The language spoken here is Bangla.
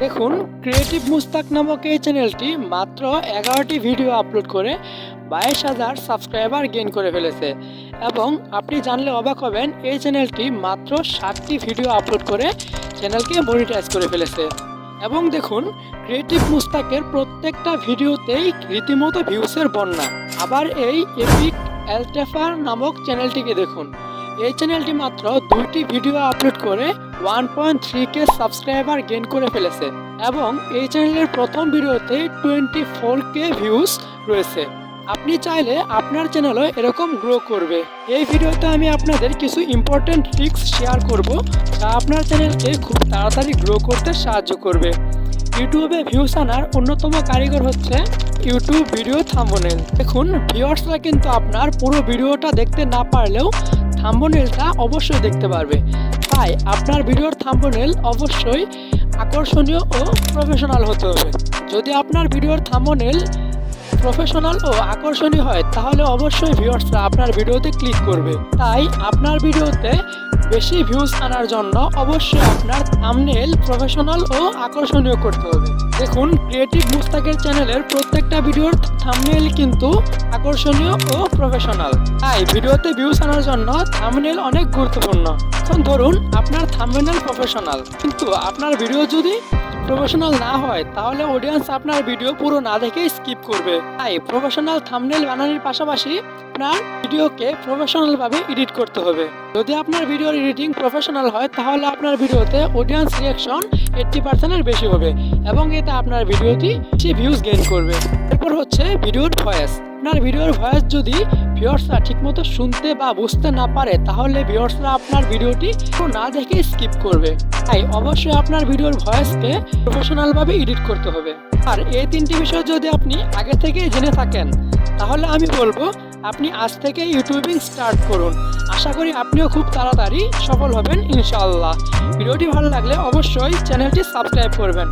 দেখুন, ক্রিয়েটিভ মুস্তাক নামক এই চ্যানেলটি মাত্র 11টি ভিডিও আপলোড করে 22,000 সাবস্ক্রাইবার গেইন করে ফেলেছে। এবং আপনি জানলে অবাক হবেন, এই চ্যানেলটি মাত্র 7টি ভিডিও আপলোড করে চ্যানেলকে মনিটাইজ করে ফেলেছে। এবং দেখুন, ক্রিয়েটিভ মুস্তাকের প্রত্যেকটা ভিডিওতেই রীতিমতো ভিউসের বন্যা। আবার এই এপিক এলটেফার নামক চ্যানেলটিকে দেখুন, এই চ্যানেলটি মাত্র 2টি ভিডিও আপলোড করে 1.3K সাবস্ক্রাইবার গেইন করে ফেলেছে এবং এই চ্যানেলের প্রথম ভিডিওতে 24K ভিউজ রয়েছে। আপনি চাইলে আপনার চ্যানেলও এরকম গ্রো করবে। এই ভিডিওতে আমি আপনাদের কিছু ইম্পর্টেন্ট ট্রিক্স শেয়ার করব, যা আপনার চ্যানেলকে খুব তাড়াতাড়ি গ্রো করতে সাহায্য করবে। ইউটিউবে ভিউস আনার অন্যতম কারিগর হচ্ছে ইউটিউব ভিডিও থাম্বনেল। দেখুন, ভিউয়ার্সরা কিন্তু আপনার পুরো ভিডিওটা দেখতে না পারলেও থাম্বনেলটা অবশ্যই দেখতে পারবে। তাই আপনার ভিডিওর থাম্বনেল অবশ্যই আকর্ষণীয় ও প্রফেশনাল হতে হবে। যদি আপনার ভিডিওর থাম্বনেল প্রফেশনাল ও আকর্ষণীয় হয়, তাহলে অবশ্যই ভিউয়ার্সরা আপনার ভিডিওতে ক্লিক করবে। তাই আপনার ভিডিওতে বেশি ভিউজ আনার জন্য অবশ্যই আপনার থাম্বনেল প্রফেশনাল ও আকর্ষণীয় করতে হবে। দেখুন, ক্রিয়েটিভ মুস্তাকের চ্যানেলের প্রত্যেকটা ভিডিওর থাম্বনেল কিন্তু আকর্ষণীয় ও প্রফেশনাল। তাই ভিডিওতে ভিউজ আনার জন্য থাম্বনেল অনেক গুরুত্বপূর্ণ। এখন ধরুন আপনার থাম্বনেল প্রফেশনাল, কিন্তু আপনার ভিডিও যদি প্রফেশনাল না হয়, তাহলে অডিয়েন্স আপনার ভিডিও পুরো না দেখে স্কিপ করবে। তাই প্রফেশনাল থাম্বনেল বানানোর পাশাপাশি আপনার ভিডিওকে প্রফেশনাল ভাবে এডিট করতে হবে। যদি আপনার ভিডিওর এডিটিং প্রফেশনাল হয়, তাহলে আপনার ভিডিওতে অডিয়েন্স রিঅ্যাকশন 80%-এর বেশি হবে এবং এতে আপনার ভিডিওটি বেশি ভিউজ গেইন করবে। এরপর হচ্ছে ভিডিওর ভয়েস। আপনার ভিডিওর ভয়েস যদি ভিউয়ার্সরা ঠিকমতো শুনতে বা বুঝতে না পারে, তাহলে ভিউয়ার্সরা আপনার ভিডিওটি না দেখে স্কিপ করবে। তাই অবশ্যই আপনার ভিডিওর ভয়েসকে প্রফেশনালভাবে এডিট করতে হবে। আর এই 3টি বিষয় যদি আপনি আগে থেকেই জেনে থাকেন, তাহলে আমি বলবো আপনি আজ থেকে ইউটিউবিং স্টার্ট করুন। আশা করি আপনিও খুব তাড়াতাড়ি সফল হবেন ইনশাআল্লাহ। ভিডিওটি ভালো লাগলে অবশ্যই চ্যানেলটি সাবস্ক্রাইব করবেন।